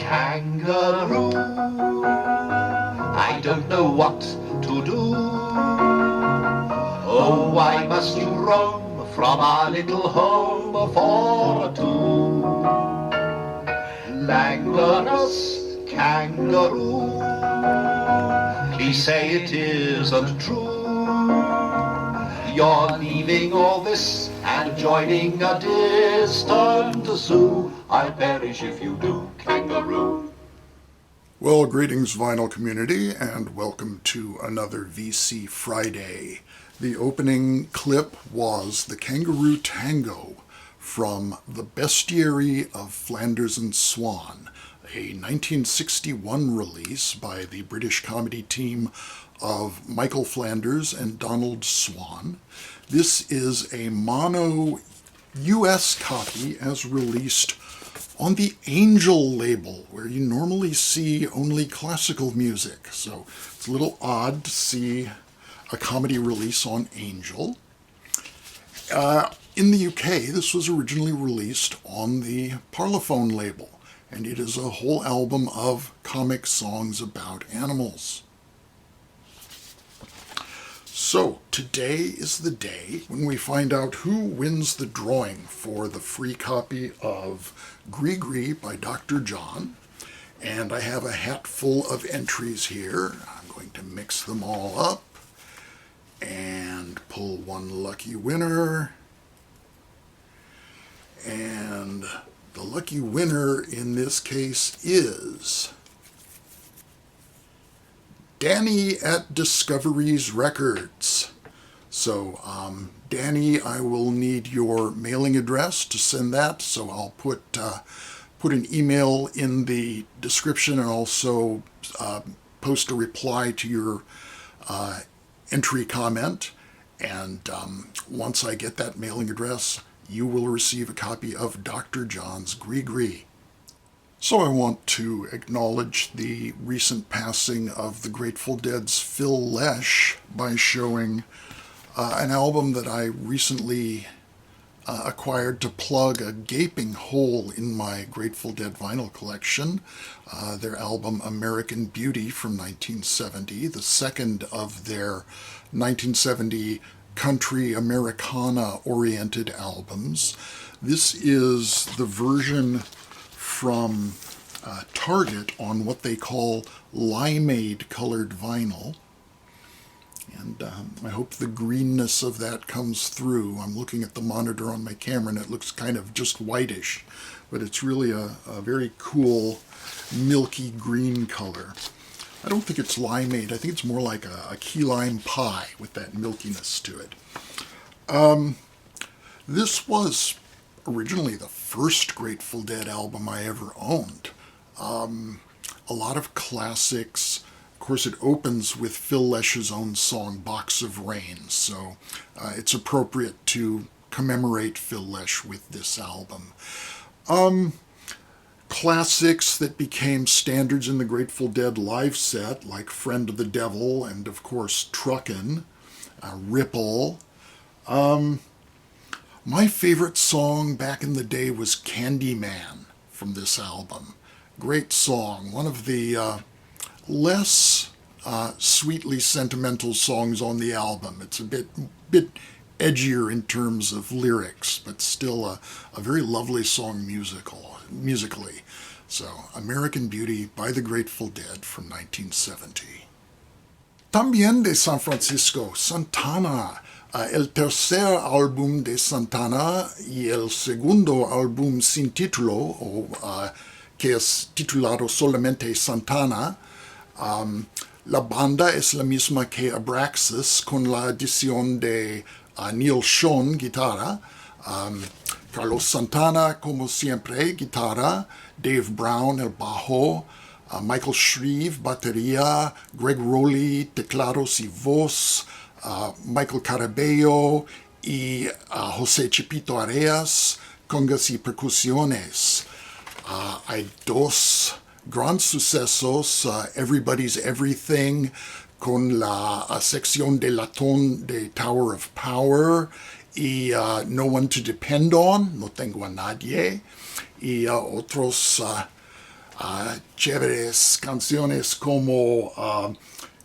kangaroo. I don't know what to do. Oh, why must you roam from our little home for two? Languorous kangaroo, please say it isn't true. You're leaving all this and joining a distant zoo. I'll perish if you do, kangaroo. Well, greetings vinyl community, and welcome to another VC Friday. The opening clip was the Kangaroo Tango from The Bestiary of Flanders and Swan, a 1961 release by the British comedy team of Michael Flanders and Donald Swan. This is a mono US copy as released on the Angel label, where you normally see only classical music. So it's a little odd to see a comedy release on Angel. In the UK, this was originally released on the Parlophone label, and it is a whole album of comic songs about animals. So today is the day when we find out who wins the drawing for the free copy of Gree by Dr. John. And I have a hat full of entries here. I'm going to mix them all up and pull one lucky winner. And the lucky winner in this case is Danny at Discoveries Records. So, Danny, I will need your mailing address to send that, so I'll put an email in the description and also post a reply to your entry comment. And once I get that mailing address, you will receive a copy of Dr. John's Gree. So I want to acknowledge the recent passing of the Grateful Dead's Phil Lesh by showing an album that I recently acquired to plug a gaping hole in my Grateful Dead vinyl collection. Their album American Beauty from 1970, the second of their 1970 country Americana-oriented albums. This is the version from Target on what they call limeade colored vinyl. And I hope the greenness of that comes through. I'm looking at the monitor on my camera and it looks kind of just whitish, but it's really a very cool milky green color. I don't think it's limeade. I think it's more like a key lime pie with that milkiness to it. This was originally the first Grateful Dead album I ever owned. A lot of classics. Of course, it opens with Phil Lesh's own song, Box of Rain, so it's appropriate to commemorate Phil Lesh with this album. Classics that became standards in the Grateful Dead live set, like Friend of the Devil and, of course, Truckin', Ripple. My favorite song back in the day was Candyman from this album. Great song. One of the less sweetly sentimental songs on the album. It's a bit edgier in terms of lyrics, but still a very lovely song musically. So, American Beauty by the Grateful Dead from 1970. También de San Francisco, Santana. El tercer álbum de Santana y el segundo álbum sin título, que es titulado solamente Santana. La banda es la misma que Abraxas, con la adición de Neil Schon, guitarra, Carlos Santana, como siempre, guitarra, Dave Brown, el bajo, Michael Shreve, batería, Greg Rowley, teclados y voz, Michael Carabello y José Chipito Areas, congas y percusiones. Hay dos gran sucesos, Everybody's Everything, con la sección de latón de Tower of Power, y No One to Depend On, No Tengo a Nadie, y otros Chéveres canciones como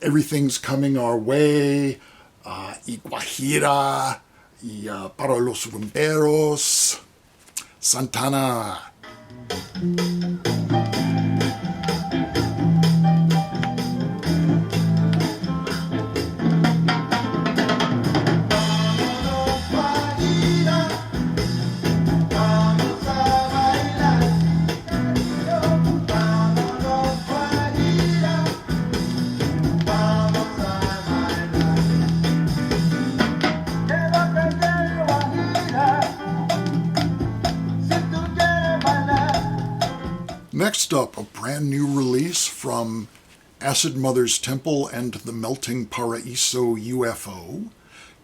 Everything's Coming Our Way, y Guajira, y Para los Rumberos, Santana. Next up, a brand new release from Acid Mother's Temple and the Melting Paraiso UFO,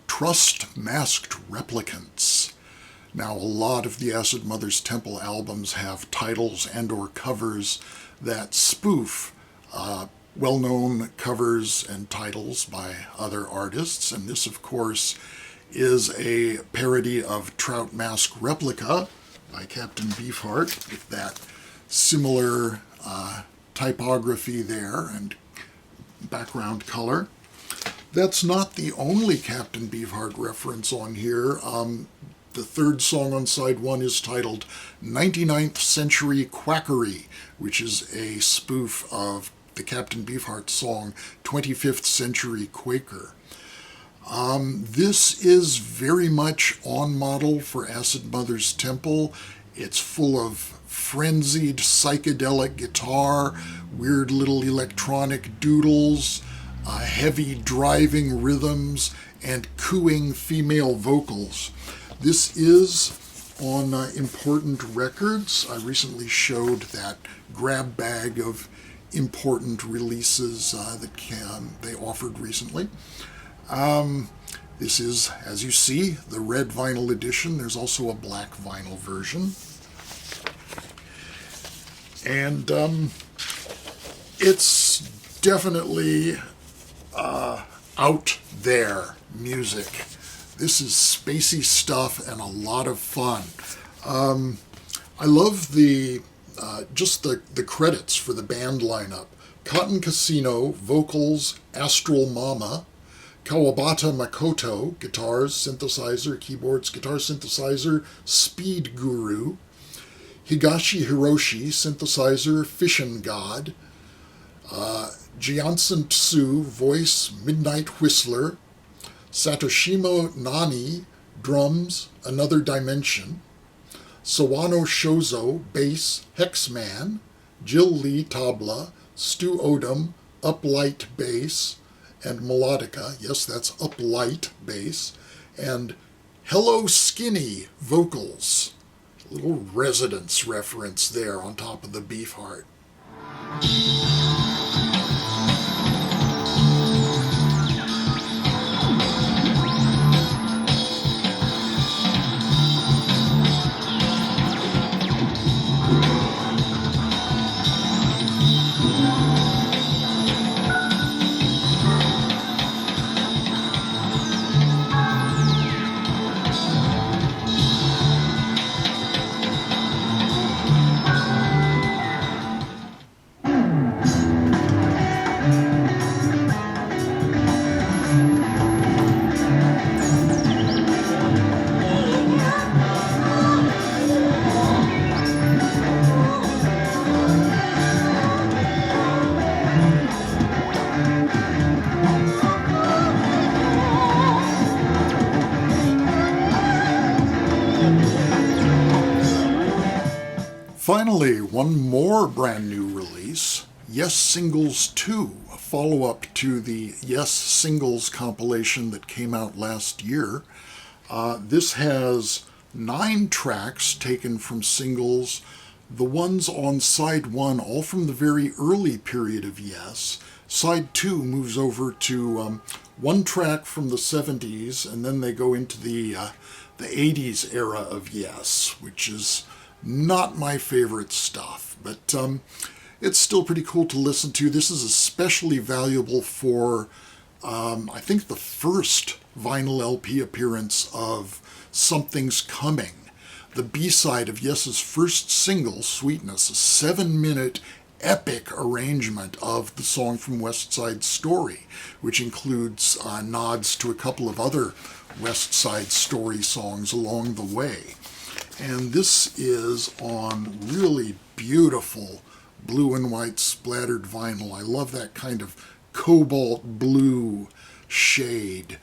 Trust Masked Replicants. Now, a lot of the Acid Mother's Temple albums have titles and or covers that spoof well-known covers and titles by other artists, and this, of course, is a parody of Trout Mask Replica by Captain Beefheart, with that similar typography there and background color. That's not the only Captain Beefheart reference on here. The third song on side one is titled 99th Century Quackery, which is a spoof of the Captain Beefheart song 25th Century Quaker. This is very much on model for Acid Mother's Temple. It's full of frenzied psychedelic guitar, weird little electronic doodles, heavy driving rhythms, and cooing female vocals. This is on Important Records. I recently showed that grab bag of important releases that they offered recently. This is, as you see, the red vinyl edition. There's also a black vinyl version. And it's definitely out there music. This is spacey stuff and a lot of fun. I love the just the credits for the band lineup. Cotton Casino, vocals, Astral Mama, Kawabata Makoto, guitars, synthesizer, keyboards, guitar synthesizer, Speed Guru, Higashi Hiroshi, synthesizer, Fission God, Jiansen Tsu, voice, Midnight Whistler, Satoshimo Nani, drums, Another Dimension, Sawano Shozo, bass, Hexman, Jill Lee, tabla, Stu Odom, uplight bass, and melodica, yes, that's uplight bass, and Hello Skinny, vocals. A little Residence reference there on top of the Beefheart. Finally, one more brand new release, Yes Singles 2, a follow-up to the Yes Singles compilation that came out last year. This has 9 tracks taken from singles, the ones on side 1 all from the very early period of Yes. Side 2 moves over to 1 track from the 70s, and then they go into the 80s era of Yes, which is not my favorite stuff, but it's still pretty cool to listen to. This is especially valuable for, I think, the first vinyl LP appearance of Something's Coming. The B-side of Yes's first single, Sweetness, a 7-minute epic arrangement of the song from West Side Story, which includes nods to a couple of other West Side Story songs along the way. And this is on really beautiful blue and white splattered vinyl. I love that kind of cobalt blue shade.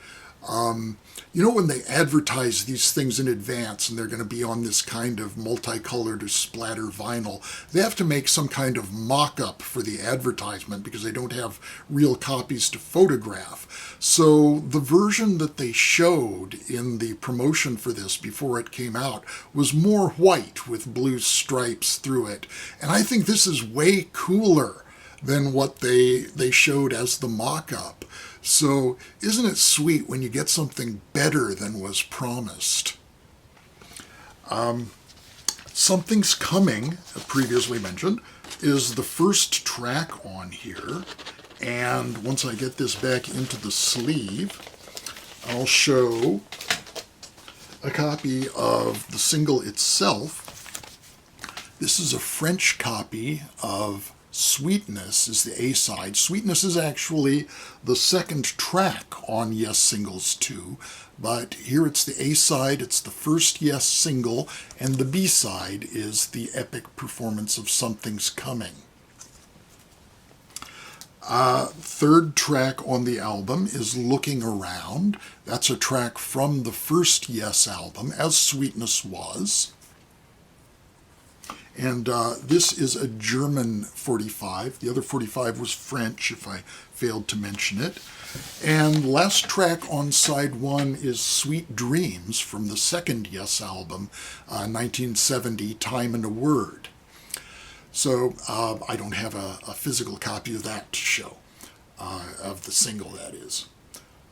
You know, when they advertise these things in advance and they're going to be on this kind of multicolored or splatter vinyl, they have to make some kind of mock-up for the advertisement because they don't have real copies to photograph. So the version that they showed in the promotion for this before it came out was more white with blue stripes through it. And I think this is way cooler than what they showed as the mock-up. So isn't it sweet when you get something better than was promised? Something's Coming, previously mentioned, is the first track on here. And once I get this back into the sleeve, I'll show a copy of the single itself. This is a French copy of Sweetness is the A-side. Sweetness is actually the second track on Yes Singles 2, but here it's the A-side, it's the first Yes single, and the B-side is the epic performance of Something's Coming. Third track on the album is Looking Around. That's a track from the first Yes album, as Sweetness was. And this is a German 45. The other 45 was French, if I failed to mention it. And last track on side 1 is Sweet Dreams from the second Yes album, 1970, Time and a Word. So I don't have a physical copy of that to show, of the single, that is.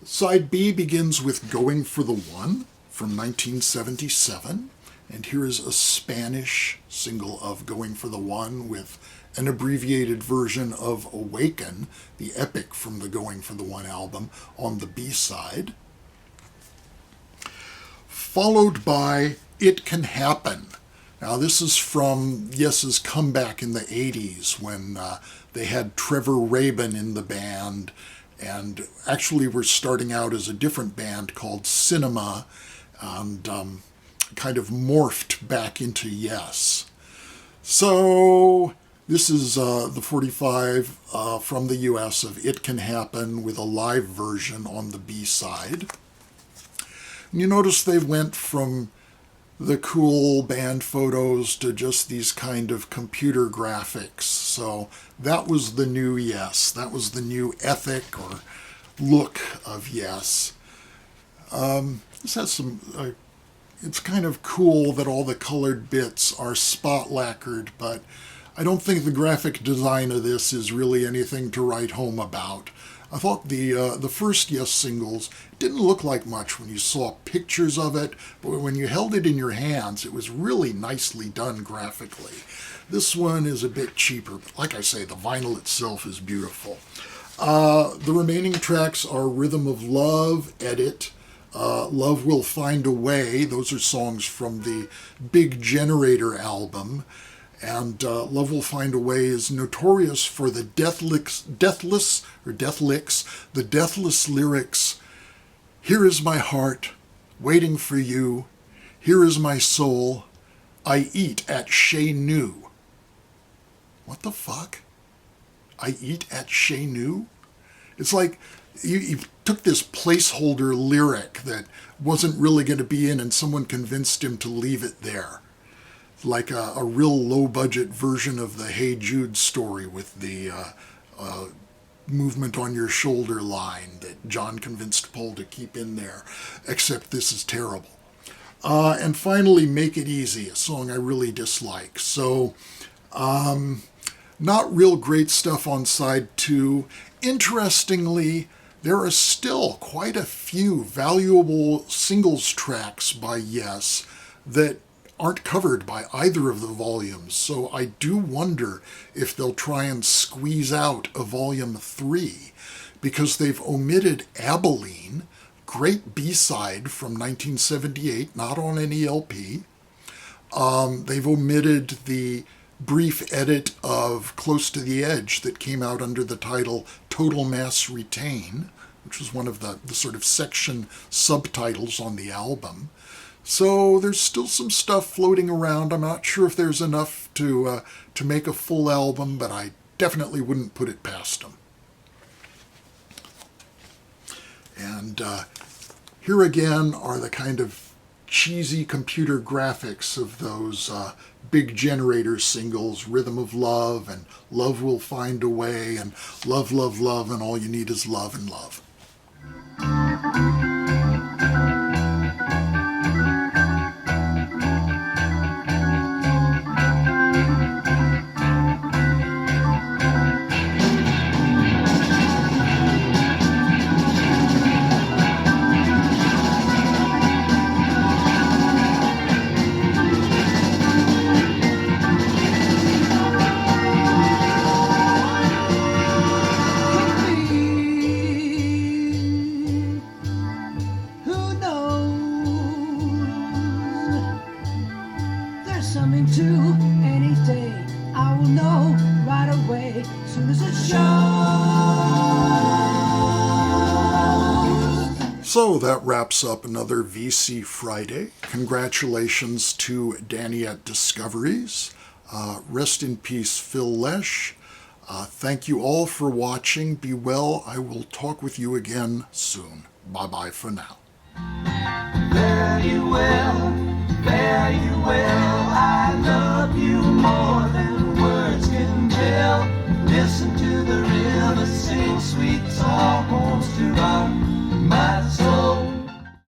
Side B begins with Going for the One from 1977. And here is a Spanish single of Going for the One with an abbreviated version of Awaken, the epic from the Going for the One album, on the B-side. Followed by It Can Happen. Now this is from Yes's comeback in the 80s when they had Trevor Rabin in the band and actually were starting out as a different band called Cinema, and kind of morphed back into Yes. So this is the 45 from the US of It Can Happen with a live version on the B-side. And you notice they went from the cool band photos to just these kind of computer graphics. So that was the new Yes. That was the new ethic or look of Yes. This has some... It's kind of cool that all the colored bits are spot lacquered, but I don't think the graphic design of this is really anything to write home about. I thought the first Yes singles didn't look like much when you saw pictures of it, but when you held it in your hands, it was really nicely done graphically. This one is a bit cheaper. Like I say, the vinyl itself is beautiful. The remaining tracks are Rhythm of Love, Edit, Love Will Find a Way. Those are songs from the Big Generator album. And Love Will Find a Way is notorious for the deathless lyrics. Here is my heart, waiting for you. Here is my soul. I eat at Chez Nous. What the fuck? I eat at Chez Nous? It's like you took this placeholder lyric that wasn't really going to be in and someone convinced him to leave it there. Like a real low-budget version of the Hey Jude story with the movement on your shoulder line that John convinced Paul to keep in there, except this is terrible. And finally, Make It Easy, a song I really dislike. So, not real great stuff on side 2. Interestingly, there are still quite a few valuable singles tracks by Yes that aren't covered by either of the volumes, so I do wonder if they'll try and squeeze out a volume 3, because they've omitted Abilene, great B-side from 1978, not on any LP. They've omitted the brief edit of Close to the Edge that came out under the title Total Mass Retain, which was one of the sort of section subtitles on the album. So there's still some stuff floating around. I'm not sure if there's enough to make a full album, but I definitely wouldn't put it past them. And here again are the kind of cheesy computer graphics of those big Generator singles, Rhythm of Love and Love Will Find a Way and Love, Love, Love, and All You Need Is Love and Love. Coming to any day, I will know right away, soon as it shows. So that wraps up another VC Friday. Congratulations to Danny at Discoveries. Rest in peace, Phil Lesh. Thank you all for watching. Be well. I will talk with you again soon. Bye-bye for now. Fare you well, fare you well.